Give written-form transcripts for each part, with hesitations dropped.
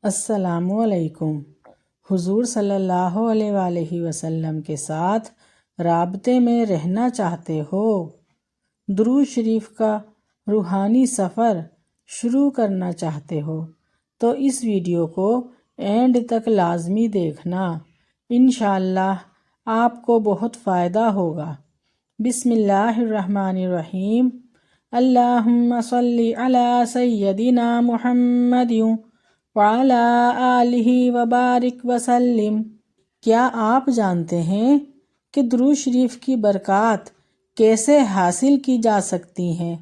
السلام علیکم۔ حضور صلی اللہ علیہ وآلہ وسلم کے ساتھ رابطے میں رہنا چاہتے ہو؟ درود شریف کا روحانی سفر شروع کرنا چاہتے ہو تو اس ویڈیو کو اینڈ تک لازمی دیکھنا، انشاءاللہ آپ کو بہت فائدہ ہوگا۔ بسم اللہ الرحمن الرحیم۔ اللہم صلی علی سیدنا محمد وعلی آلہ وبارک وسلم۔ کیا آپ جانتے ہیں کہ درود شریف کی برکات کیسے حاصل کی جا سکتی ہیں؟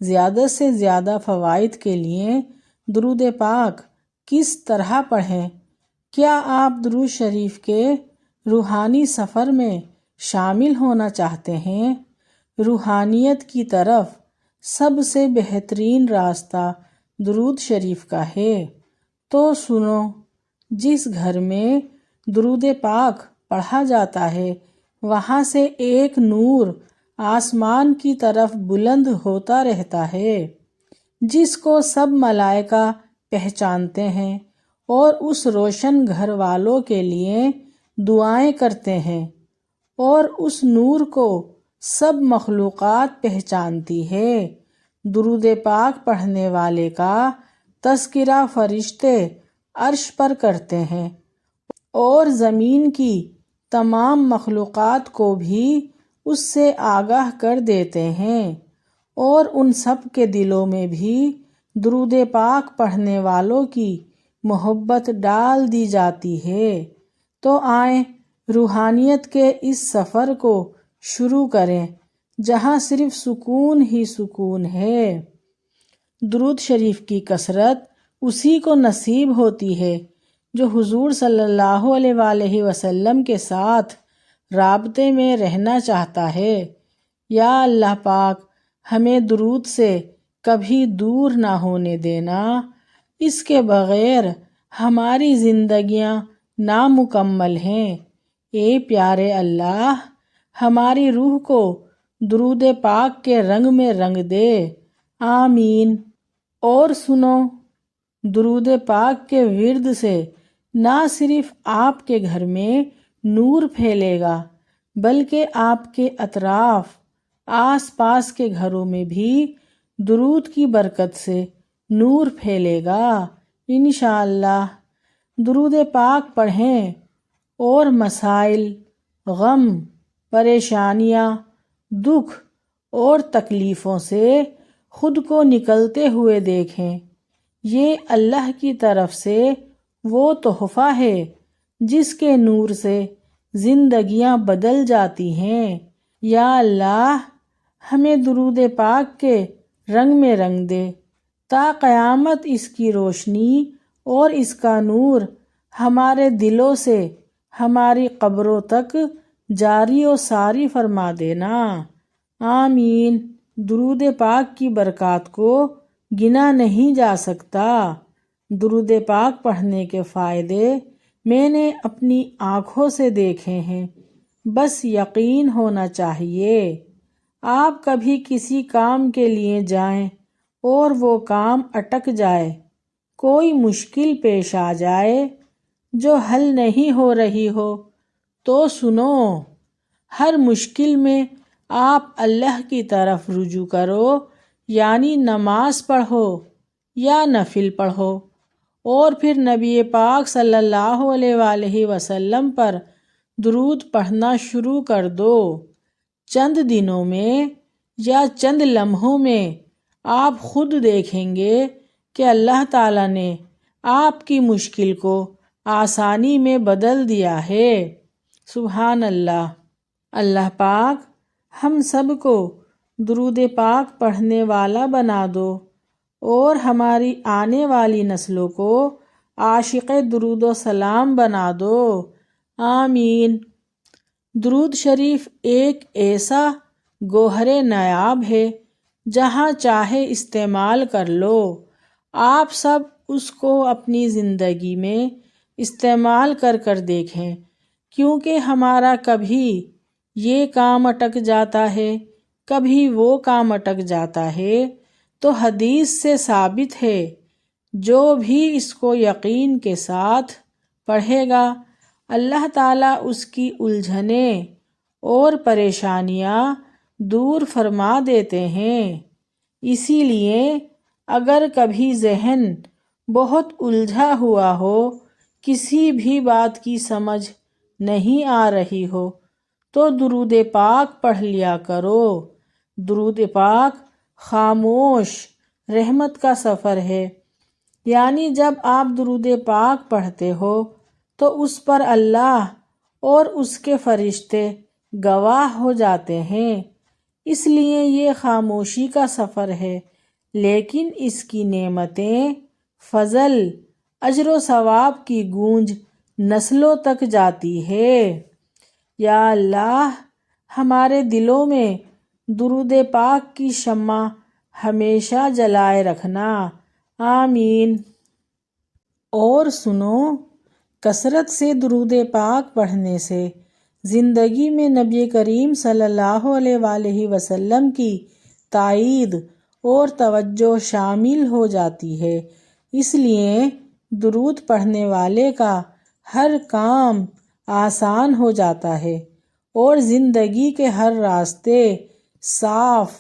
زیادہ سے زیادہ فوائد کے لیے درود پاک کس طرح پڑھیں؟ کیا آپ درود شریف کے روحانی سفر میں شامل ہونا چاہتے ہیں؟ روحانیت کی طرف سب سے بہترین راستہ درود شریف کا ہے، تو سنو۔ جس گھر میں درود پاک پڑھا جاتا ہے وہاں سے ایک نور آسمان کی طرف بلند ہوتا رہتا ہے، جس کو سب ملائکہ پہچانتے ہیں اور اس روشن گھر والوں کے لیے دعائیں کرتے ہیں، اور اس نور کو سب مخلوقات پہچانتی ہے۔ درود پاک پڑھنے والے کا تذکرہ فرشتے عرش پر کرتے ہیں اور زمین کی تمام مخلوقات کو بھی اس سے آگاہ کر دیتے ہیں، اور ان سب کے دلوں میں بھی درود پاک پڑھنے والوں کی محبت ڈال دی جاتی ہے۔ تو آئیں روحانیت کے اس سفر کو شروع کریں جہاں صرف سکون ہی سکون ہے۔ درود شریف کی کثرت اسی کو نصیب ہوتی ہے جو حضور صلی اللہ علیہ وآلہ وسلم کے ساتھ رابطے میں رہنا چاہتا ہے۔ یا اللہ پاک ہمیں درود سے کبھی دور نہ ہونے دینا، اس کے بغیر ہماری زندگیاں نامکمل ہیں۔ اے پیارے اللہ، ہماری روح کو درود پاک کے رنگ میں رنگ دے، آمین۔ اور سنو، درود پاک کے ورد سے نہ صرف آپ کے گھر میں نور پھیلے گا بلکہ آپ کے اطراف آس پاس کے گھروں میں بھی درود کی برکت سے نور پھیلے گا، انشاءاللہ۔ درود پاک پڑھیں اور مسائل، غم، پریشانیاں، دکھ اور تکلیفوں سے خود کو نکلتے ہوئے دیکھیں۔ یہ اللہ کی طرف سے وہ تحفہ ہے جس کے نور سے زندگیاں بدل جاتی ہیں۔ یا اللہ ہمیں درود پاک کے رنگ میں رنگ دے تا قیامت اس کی روشنی اور اس کا نور ہمارے دلوں سے ہماری قبروں تک جاری و ساری فرما دینا، آمین۔ درود پاک کی برکات کو گنا نہیں جا سکتا۔ درود پاک پڑھنے کے فائدے میں نے اپنی آنکھوں سے دیکھے ہیں، بس یقین ہونا چاہیے۔ آپ کبھی کسی کام کے لیے جائیں اور وہ کام اٹک جائے، کوئی مشکل پیش آ جائے جو حل نہیں ہو رہی ہو، تو سنو، ہر مشکل میں آپ اللہ کی طرف رجوع کرو، یعنی نماز پڑھو یا نفل پڑھو، اور پھر نبی پاک صلی اللہ علیہ وآلہ وسلم پر درود پڑھنا شروع کر دو۔ چند دنوں میں یا چند لمحوں میں آپ خود دیکھیں گے کہ اللہ تعالیٰ نے آپ کی مشکل کو آسانی میں بدل دیا ہے، سبحان اللہ۔ اللہ پاک ہم سب کو درود پاک پڑھنے والا بنا دو اور ہماری آنے والی نسلوں کو عاشق درود و سلام بنا دو، آمین۔ درود شریف ایک ایسا گوہر نایاب ہے، جہاں چاہے استعمال کر لو۔ آپ سب اس کو اپنی زندگی میں استعمال کر دیکھیں، کیونکہ ہمارا کبھی یہ کام اٹک جاتا ہے، کبھی وہ کام اٹک جاتا ہے، تو حدیث سے ثابت ہے جو بھی اس کو یقین کے ساتھ پڑھے گا اللہ تعالیٰ اس کی الجھنیں اور پریشانیاں دور فرما دیتے ہیں۔ اسی لیے اگر کبھی ذہن بہت الجھا ہوا ہو، کسی بھی بات کی سمجھ نہیں آ رہی ہو تو درود پاک پڑھ لیا کرو۔ درود پاک خاموش رحمت کا سفر ہے، یعنی جب آپ درود پاک پڑھتے ہو تو اس پر اللہ اور اس کے فرشتے گواہ ہو جاتے ہیں، اس لیے یہ خاموشی کا سفر ہے، لیکن اس کی نعمتیں، فضل، اجر و ثواب کی گونج نسلوں تک جاتی ہے۔ یا اللہ ہمارے دلوں میں درود پاک کی شمع ہمیشہ جلائے رکھنا، آمین۔ اور سنو، کثرت سے درود پاک پڑھنے سے زندگی میں نبی کریم صلی اللہ علیہ وآلہ وسلم کی تائید اور توجہ شامل ہو جاتی ہے، اس لیے درود پڑھنے والے کا ہر کام آسان ہو جاتا ہے اور زندگی کے ہر راستے صاف،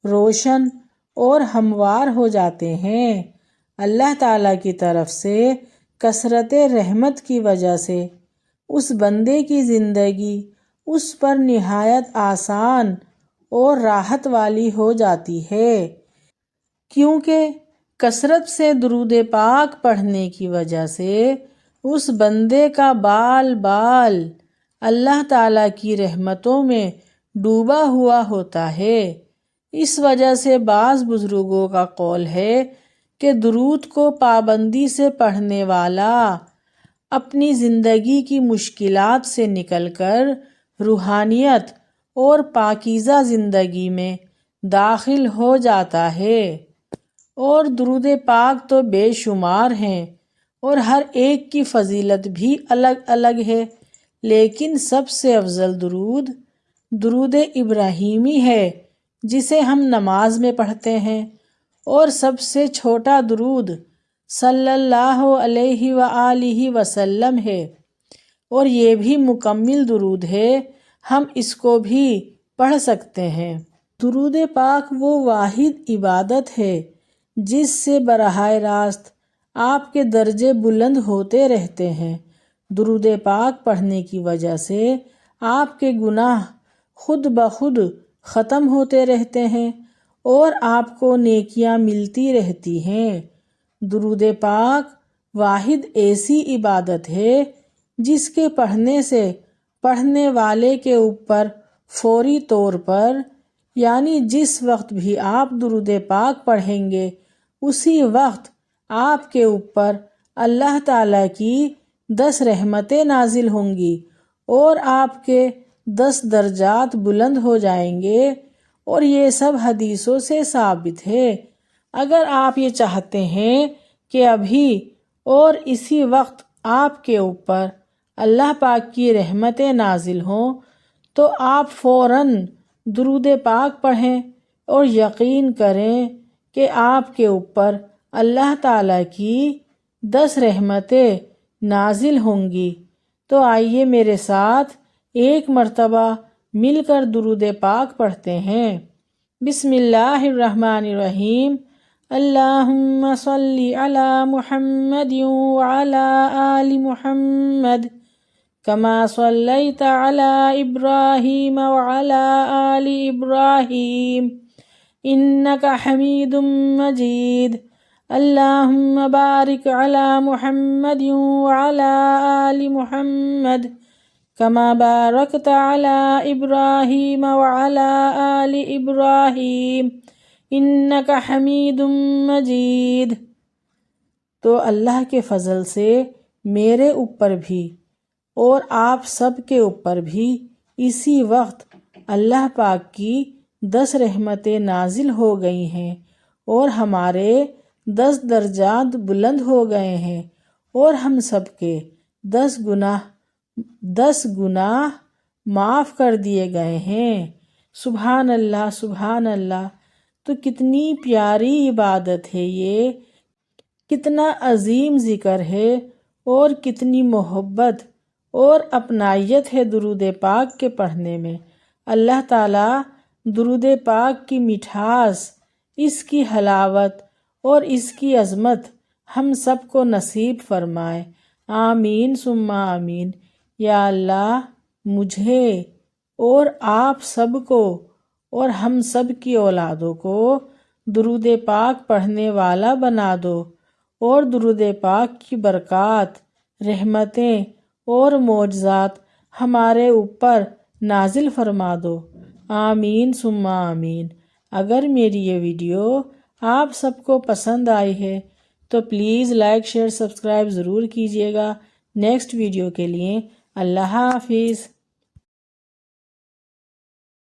روشن اور ہموار ہو جاتے ہیں۔ اللہ تعالیٰ کی طرف سے کثرت رحمت کی وجہ سے اس بندے کی زندگی اس پر نہایت آسان اور راحت والی ہو جاتی ہے، کیونکہ کثرت سے درود پاک پڑھنے کی وجہ سے اس بندے کا بال بال اللہ تعالیٰ کی رحمتوں میں ڈوبا ہوا ہوتا ہے۔ اس وجہ سے بعض بزرگوں کا قول ہے کہ درود کو پابندی سے پڑھنے والا اپنی زندگی کی مشکلات سے نکل کر روحانیت اور پاکیزہ زندگی میں داخل ہو جاتا ہے۔ اور درود پاک تو بے شمار ہیں اور ہر ایک کی فضیلت بھی الگ الگ ہے، لیکن سب سے افضل درود ابراہیمی ہے جسے ہم نماز میں پڑھتے ہیں، اور سب سے چھوٹا درود صلی اللہ علیہ وآلہ وسلم ہے، اور یہ بھی مکمل درود ہے، ہم اس کو بھی پڑھ سکتے ہیں۔ درود پاک وہ واحد عبادت ہے جس سے براہ راست آپ کے درجے بلند ہوتے رہتے ہیں۔ درود پاک پڑھنے کی وجہ سے آپ کے گناہ خود بخود ختم ہوتے رہتے ہیں اور آپ کو نیکیاں ملتی رہتی ہیں۔ درود پاک واحد ایسی عبادت ہے جس کے پڑھنے سے پڑھنے والے کے اوپر فوری طور پر، یعنی جس وقت بھی آپ درود پاک پڑھیں گے اسی وقت آپ کے اوپر اللہ تعالیٰ کی 10 رحمتیں نازل ہوں گی اور آپ کے 10 درجات بلند ہو جائیں گے، اور یہ سب حدیثوں سے ثابت ہے۔ اگر آپ یہ چاہتے ہیں کہ ابھی اور اسی وقت آپ کے اوپر اللہ پاک کی رحمتیں نازل ہوں تو آپ فوراً درود پاک پڑھیں اور یقین کریں کہ آپ کے اوپر اللہ تعالیٰ کی 10 رحمتیں نازل ہوں گی۔ تو آئیے میرے ساتھ ایک مرتبہ مل کر درود پاک پڑھتے ہیں۔ بسم اللہ الرحمن الرحیم۔ اللہم صلی علی محمد وعلی آل محمد کما صلیت علی ابراہیم وعلی آل ابراہیم انکا حمید مجید۔ اللہم بارک علی محمد وعلی آل محمد کما بارکت علی ابراہیم وعلی آل ابراہیم انکا حمید مجید۔ تو اللہ کے فضل سے میرے اوپر بھی اور آپ سب کے اوپر بھی اسی وقت اللہ پاک کی 10 رحمتیں نازل ہو گئی ہیں اور ہمارے 10 درجات بلند ہو گئے ہیں، اور ہم سب کے 10 گناہ معاف کر دیے گئے ہیں۔ سبحان اللہ، سبحان اللہ۔ تو کتنی پیاری عبادت ہے یہ کتنا عظیم ذکر ہے اور کتنی محبت اور اپنائیت ہے درود پاک کے پڑھنے میں۔ اللہ تعالیٰ درود پاک کی مٹھاس، اس کی حلاوت اور اس کی عظمت ہم سب کو نصیب فرمائے۔ آمین ثم آمین۔ یا اللہ مجھے اور آپ سب کو اور ہم سب کی اولادوں کو درود پاک پڑھنے والا بنا دو، اور درود پاک کی برکات، رحمتیں اور معجزات ہمارے اوپر نازل فرما دو۔ آمین ثم آمین۔ اگر میری یہ ویڈیو آپ سب کو پسند آئی ہے تو پلیز لائک شیئر سبسکرائب ضرور کیجیے گا۔ نیکسٹ ویڈیو کے لیے اللہ حافظ۔